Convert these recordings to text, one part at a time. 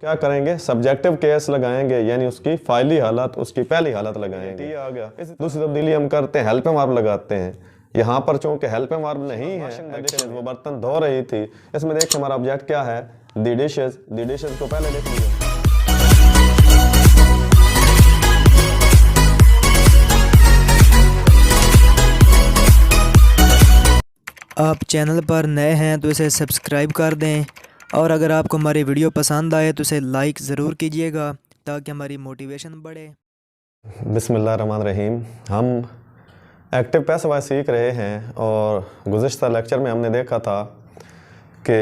क्या करेंगे, subjective case लगाएंगे, यानी उसकी फाइली हालत, उसकी पहली हालत लगाएंगे। ये आ गया। दूसरी तब्दीली हम करते हैं, हेल्पिंग वर्ब लगाते हैं। यहाँ पर चूंकि हेल्पिंग वर्ब नहीं है, वो बर्तन धो रही थी, इसमें देखिए हमारा ऑब्जेक्ट क्या है, द डिशेज। द डिशेज को पहले लिख लिया। आप चैनल पर नए हैं तो इसे सब्सक्राइब कर दें, और अगर आपको हमारी वीडियो पसंद आए तो इसे लाइक ज़रूर कीजिएगा ताकि हमारी मोटिवेशन बढ़े। बिस्मिल्लाहिर्रहमानिर्रहीम। हम एक्टिव पैसिव वॉइस सीख रहे हैं और गुज़िश्ता लेक्चर में हमने देखा था कि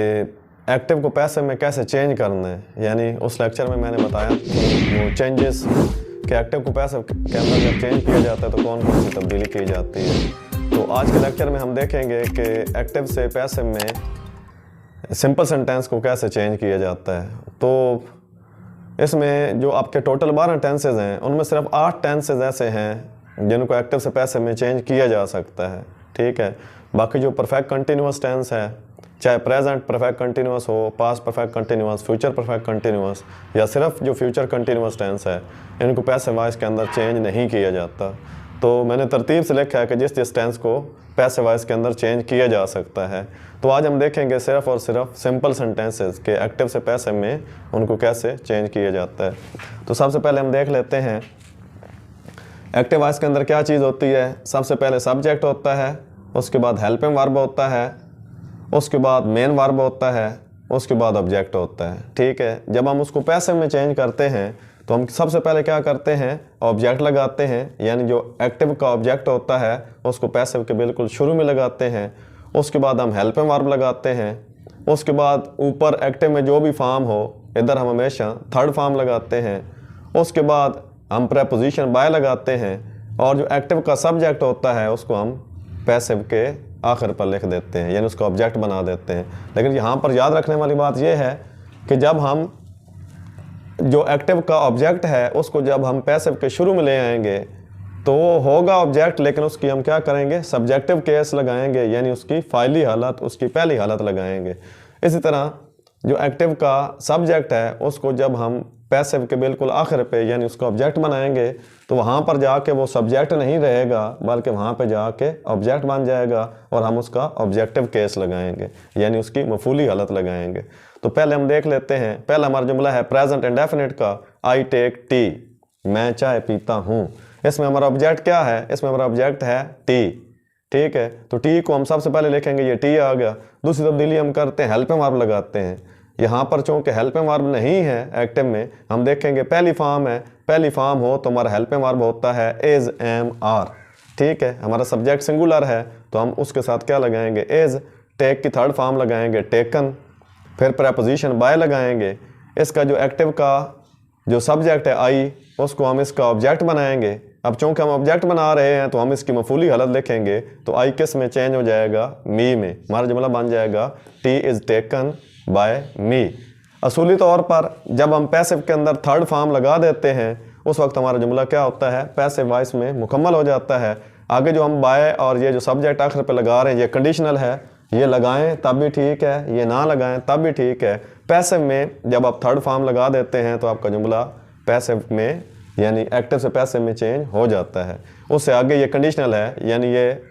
एक्टिव को पैसिव में कैसे चेंज करना है। यानी उस लेक्चर में मैंने बताया वो चेंजेस कि एक्टिव को पैसिव के अंदर जब चेंज किया जाता है तो कौन कौन सी तब्दीली की जाती है। तो आज के लेक्चर में हम देखेंगे कि एक्टिव से पैसिव में सिंपल सेंटेंस को कैसे चेंज किया जाता है। तो इसमें जो आपके टोटल 12 टेंसेज हैं, उनमें सिर्फ 8 टेंसेज ऐसे हैं जिनको एक्टिव से पैसिव में चेंज किया जा सकता है। ठीक है, बाकी जो परफेक्ट कंटिन्यूअस टेंस है, चाहे प्रेजेंट परफेक्ट कंटिन्यूअस हो, past perfect continuous, future perfect continuous, या सिर्फ जो फ्यूचर कंटिन्यूअस टेंस है, इनको पैसिव वॉइस के अंदर चेंज नहीं किया जाता। तो मैंने तरतीब से लिखा है कि जिस जिस टेंस को पैसिव वॉइस के अंदर चेंज किया जा सकता है। तो आज हम देखेंगे सिर्फ और सिर्फ सिंपल सेंटेंसेस के एक्टिव से पैसिव में उनको कैसे चेंज किया जाता है। तो सबसे पहले हम देख लेते हैं एक्टिव वॉइस के अंदर क्या चीज़ होती है। सबसे पहले सब्जेक्ट होता है, उसके बाद हेल्पिंग वर्ब होता है, उसके बाद मेन वर्ब होता है, उसके बाद ऑब्जेक्ट होता है। ठीक है, जब हम उसको पैसिव में चेंज करते हैं तो हम सबसे पहले क्या करते हैं, ऑब्जेक्ट लगाते हैं। यानी जो एक्टिव का ऑब्जेक्ट होता है उसको पैसिव के बिल्कुल शुरू में लगाते हैं। उसके बाद हम हेल्पिंग वर्ब लगाते हैं। उसके बाद ऊपर एक्टिव में जो भी फॉर्म हो, इधर हम हमेशा थर्ड फॉर्म लगाते हैं। उसके बाद हम प्रेपोजिशन बाय लगाते हैं, और जो एक्टिव का सब्जेक्ट होता है उसको हम पैसिव के आखिर पर लिख देते हैं, यानी उसका ऑब्जेक्ट बना देते हैं। लेकिन यहाँ पर याद रखने वाली बात यह है कि जब हम जो एक्टिव का ऑब्जेक्ट है उसको जब हम पैसिव के शुरू में ले आएंगे तो वो होगा ऑब्जेक्ट, लेकिन उसकी हम क्या करेंगे, सब्जेक्टिव केस लगाएंगे, यानी उसकी फाइली हालत, उसकी पहली हालत लगाएंगे। इसी तरह जो एक्टिव का सब्जेक्ट है उसको जब हम पैसिव के बिल्कुल आखिर पे यानी उसका ऑब्जेक्ट बनाएंगे तो वहाँ पर जाके वो सब्जेक्ट नहीं रहेगा, बल्कि वहाँ पे जाके ऑब्जेक्ट बन जाएगा और हम उसका ऑब्जेक्टिव केस लगाएंगे, यानी उसकी मफूली हालत लगाएंगे। तो पहले हम देख लेते हैं। पहला हमारा जुमला है प्रेजेंट इंडेफिनिट का, आई टेक टी, मैं चाय पीता हूँ। इसमें हमारा ऑब्जेक्ट क्या है, इसमें हमारा ऑब्जेक्ट है टी। ठीक है, तो टी को हम सबसे पहले लिखेंगे, ये टी आ गया। दूसरी तब्दीली हम करते हैं, हेल्पिंग वर्ब लगाते हैं। यहाँ पर चूँकि हेल्पिंग वर्ब नहीं है एक्टिव में, हम देखेंगे पहली फॉर्म है, पहली फॉर्म हो तो हमारा हेल्पिंग वर्ब होता है इज, एम, आर। ठीक है, हमारा सब्जेक्ट सिंगुलर है तो हम उसके साथ क्या लगाएंगे, इज। टेक की थर्ड फॉर्म लगाएंगे टेकन, फिर प्रेपोजिशन बाय लगाएंगे। इसका जो एक्टिव का जो सब्जेक्ट है आई, उसको हम इसका ऑब्जेक्ट बनाएंगे। अब चूँकि हम ऑब्जेक्ट बना रहे हैं तो हम इसकी मफूली हालत लिखेंगे, तो आई किस में चेंज हो जाएगा, मी में। हमारा जुमला बन जाएगा टी इज़ टेकन बाय मी। असूली तौर पर जब हम पैसिव के अंदर थर्ड फॉर्म लगा देते हैं उस वक्त हमारा जुमला क्या होता है, पैसिव वॉइस में मुकम्मल हो जाता है। आगे जो हम बाय और ये जो सब्जेक्ट आखिर पे लगा रहे हैं ये कंडीशनल है, ये लगाएं तब भी ठीक है, ये ना लगाएं तब भी ठीक है। पैसिव में जब आप थर्ड फॉर्म लगा देते हैं तो आपका जुमला पैसिव में यानी एक्टिव से पैसिव में चेंज हो जाता है। उससे आगे ये कंडीशनल है, यानी ये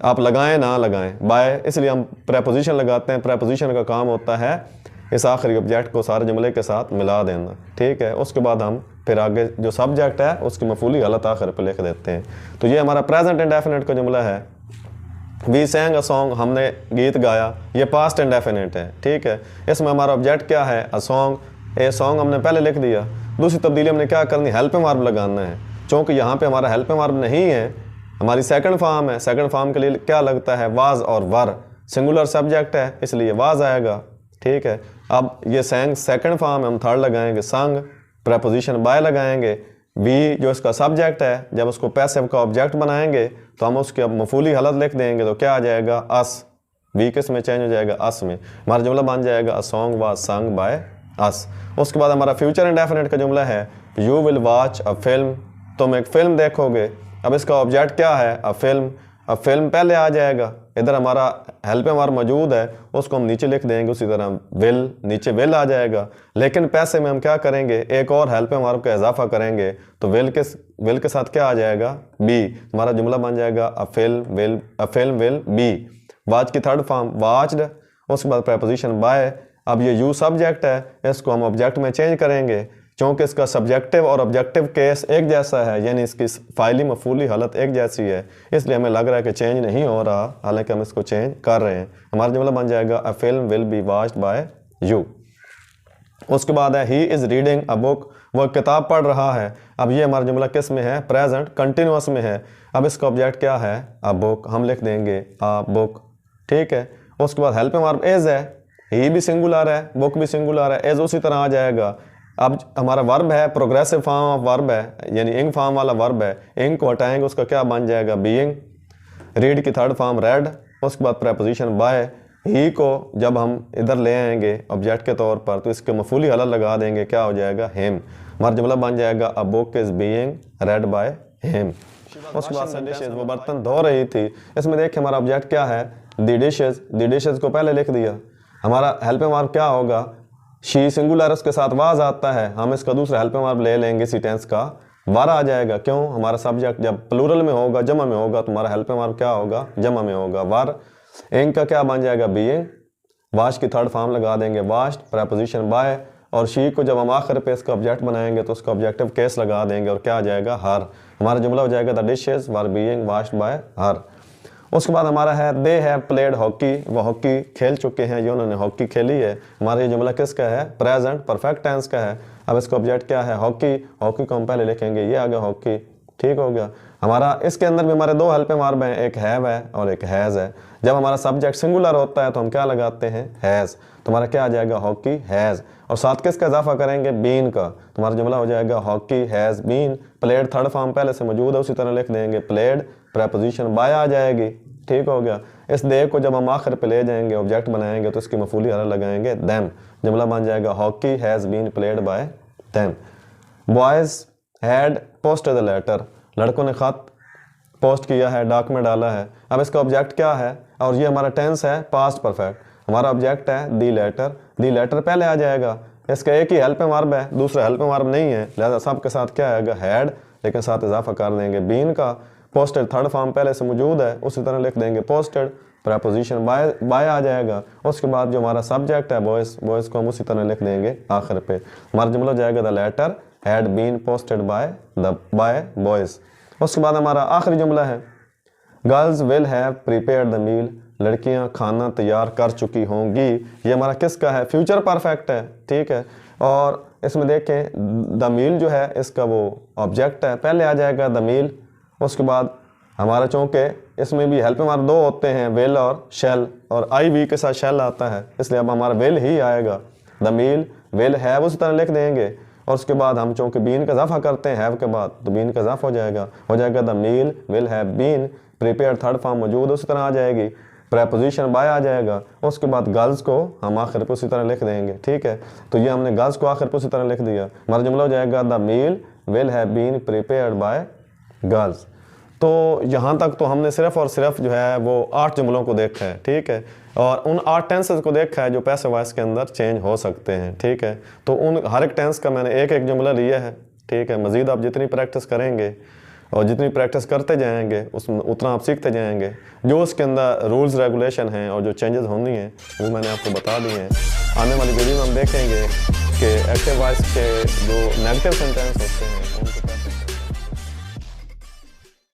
आप लगाएं ना लगाएं बाय, इसलिए हम प्रेपोजिशन लगाते हैं। प्रेपोजिशन का काम होता है इस आखिरी ऑब्जेक्ट को सारे जुमले के साथ मिला देना। ठीक है, उसके बाद हम फिर आगे जो सब्जेक्ट है उसकी मफूली हालत आखिर पर लिख देते हैं। तो ये हमारा प्रेजेंट इंडेफिनिट का जुमला है। वी सैंग अ सॉन्ग, हमने गीत गाया, ये पास्ट इंडेफिनिट है। ठीक है, इसमें हमारा ऑब्जेक्ट क्या है, अ सॉन्ग। ए सॉन्ग हमने पहले लिख दिया। दूसरी तब्दीली हमने क्या करनी, हेल्पिंग वर्ब लगाना है। चूँकि यहाँ पे हमारा हेल्पिंग वर्ब नहीं है, हमारी सेकंड फॉर्म है। सेकंड फॉर्म के लिए क्या लगता है, वाज और वर। सिंगुलर सब्जेक्ट है इसलिए वाज आएगा। ठीक है, अब ये सैंग सेकंड फॉर्म है, हम थर्ड लगाएंगे संग, प्रेपोजिशन बाय लगाएंगे। वी जो इसका सब्जेक्ट है, जब उसको पैसिव का ऑब्जेक्ट बनाएंगे तो हम उसकी अब मफूली हालत लिख देंगे, तो क्या आ जाएगा, अस। वी किस में चेंज हो जाएगा, अस में। हमारा जुमला बन जाएगा a song was sung by us. उसके बाद हमारा फ्यूचर इंडेफिनिट का जुमला है you will watch a film, तुम एक फिल्म देखोगे। अब इसका ऑब्जेक्ट क्या है, अ फिल्म। अब फिल्म पहले आ जाएगा, इधर हमारा हेल्पिंग वर्ब मौजूद है, उसको हम नीचे लिख देंगे, उसी तरह विल, नीचे विल आ जाएगा। लेकिन पैसे में हम क्या करेंगे, एक और हेल्पिंग वर्ब का इजाफा करेंगे, तो विल के साथ क्या आ जाएगा, बी। हमारा जुमला बन जाएगा a film will be. Watch की थर्ड फॉर्म वाच्ड, उसके बाद प्रेपोजिशन बाय। अब ये यू सब्जेक्ट है, इसको हम ऑब्जेक्ट में चेंज करेंगे, क्योंकि इसका सब्जेक्टिव और ऑब्जेक्टिव केस एक जैसा है, यानी इसकी फाइली मफूली हालत एक जैसी है, इसलिए हमें लग रहा है कि चेंज नहीं हो रहा, हालांकि हम इसको चेंज कर रहे हैं। हमारा जुमला बन जाएगा a film will be watched bye you. उसके बाद है he is reading a book, वह किताब पढ़ रहा है। अब ये हमारा जुमला किस में है, प्रेजेंट कंटिन्यूअस में है। अब इसका ऑब्जेक्ट क्या है, अ बुक, हम लिख देंगे अ बुक, ठीक है। उसके बाद हेल्पिंग वर्ब इज़ है, ही भी सिंगुलर है, बुक भी सिंगुलर है, इज़ उसी तरह आ जाएगा। अब हमारा वर्ब है, प्रोग्रेसिव फॉर्म ऑफ वर्ब है, यानी इंग फॉर्म वाला वर्ब है, इंग को हटाएंगे, उसका क्या बन जाएगा, बीइंग। रीड की थर्ड फॉर्म रेड, उसके बाद प्रेपोजिशन बाय। ही को जब हम इधर ले आएंगे ऑब्जेक्ट के तौर पर, तो इसके मफूली हालत लगा देंगे, क्या हो जाएगा, हिम। हमारा जुमला बन जाएगा a book is being red by him. उसके बाद वो बर्तन धो रही थी, इसमें देखिए हमारा ऑब्जेक्ट क्या है, द डिशेज को पहले लिख दिया। हमारा हेल्पिंग वर्ब क्या होगा, शी सिंगुलर, उसके साथ वाज आता है, हम इसका दूसरा हेल्पिंग वर्ब ले लेंगे, इसी टेंस का वर आ जाएगा। क्यों, हमारा सब्जेक्ट जब प्लूरल में होगा, जमा में होगा, तो हमारा हेल्पिंग वर्ब क्या होगा, जमा में होगा, वर। इंग का क्या बन जाएगा, बीइंग। वाश की थर्ड फॉर्म लगा देंगे, वाश्ड, प्रेपोजिशन बाय। और शी को जब हम आखिर पे इसका ऑब्जेक्ट बनाएंगे, तो उसका ऑब्जेक्टिव केस लगा देंगे, और क्या आ जाएगा, हर। हमारा जुमला हो जाएगा the dishes were being washed bye हर। उसके बाद हमारा है दे हैव प्लेड हॉकी, वो हॉकी खेल चुके हैं, ये उन्होंने हॉकी खेली है। हमारा ये जुमला किसका है, प्रेजेंट परफेक्ट टेंस का है। अब इसका ऑब्जेक्ट क्या है, हॉकी, हॉकी को हम पहले लिखेंगे, ये आ गया हॉकी, ठीक हो गया। हमारा इसके अंदर भी हमारे दो हेल्पिंग वर्ब हैं, एक हैव है और एक हैज़ है। जब हमारा सब्जेक्ट सिंगुलर होता है तो हम क्या लगाते हैं, हैज़, तो हमारा क्या आ जाएगा, हॉकी हैज़, और साथ किसका इजाफा करेंगे, बीन का, तो हमारा जुमला हो जाएगा hockey has been. Played third form पहले से मौजूद है, उसी तरह लिख देंगे प्लेड, प्रेपोजिशन बाय आ जाएगी, ठीक हो गया। इस दे को जब हम आखिर पे ले जाएंगे, ऑब्जेक्ट बनाएंगे, तो इसकी मफूली हालत लगाएंगे देम, जुमला बन जाएगा hockey has been played by them. Boys had posted the letter, लड़कों ने खत पोस्ट किया है, डाक में डाला है। अब इसका ऑब्जेक्ट क्या है, और ये हमारा टेंस है पास्ट परफेक्ट, हमारा ऑब्जेक्ट है दी लेटर पहले आ जाएगा। इसका एक ही हेल्पिंग वर्ब है, दूसरा हेल्पिंग वर्ब नहीं है, लिहाजा सब के साथ क्या आएगा, हैड, लेकिन साथ इजाफा कर देंगे बीन का। पोस्टेड थर्ड फॉर्म पहले से मौजूद है, उसी तरह लिख देंगे पोस्टेड, प्रेपोजिशन बाय आ जाएगा। उसके बाद जो हमारा सब्जेक्ट है बॉयज़ को हम उसी तरह लिख देंगे आखिर पे। हमारा जुमला हो जाएगा the letter had been posted by boys. उसके बाद हमारा आखिरी जुमला है girls will have prepared the meal, लड़कियां खाना तैयार कर चुकी होंगी। ये हमारा किसका है, फ्यूचर परफेक्ट है, ठीक है। और इसमें देखें द मील जो है इसका वो ऑब्जेक्ट है, पहले आ जाएगा द मील। उसके बाद हमारा चूँकि इसमें भी हेल्पिंग वर्ब दो होते हैं, विल और शेल, और आई वी के साथ शेल आता है, इसलिए अब हमारा विल ही आएगा। द मील विल हैव उसी तरह लिख देंगे, और उसके बाद हम चूँकि बीन का इजाफा करते हैं हैव के बाद, तो बीन का इजाफा हो जाएगा the meal will have been. Prepare third form मौजूद उसी तरह आ जाएगी, प्रेपोजिशन बाय आ जाएगा। उसके बाद गर्ल्स को हम आखिर पर उसी तरह लिख देंगे, ठीक है। तो ये हमने गर्ल्स को आखिर पर उसी तरह लिख दिया। हमारा जुमला हो जाएगा the meal will have been prepared by girls. तो यहाँ तक तो हमने सिर्फ और सिर्फ जो है वो 8 जुमलों को देखा है, ठीक है, और उन 8 टेंसेस को देखा है जो पैसिव वॉइस के अंदर चेंज हो सकते हैं, ठीक है। तो उन हर एक टेंस का मैंने एक एक जुमला लिया है, ठीक है। मज़ीद आप जितनी प्रैक्टिस करेंगे और जितनी प्रैक्टिस करते जाएंगे उसमें उतना आप सीखते जाएंगे। जो उसके अंदर रूल्स रेगुलेशन हैं और जो चेंजेस होनी हैं वो मैंने आपको बता दिए हैं। आने वाली वीडियो में हम देखेंगे कि एक्टिव वॉइस के जो नेगेटिव सेंटेंस होते हैं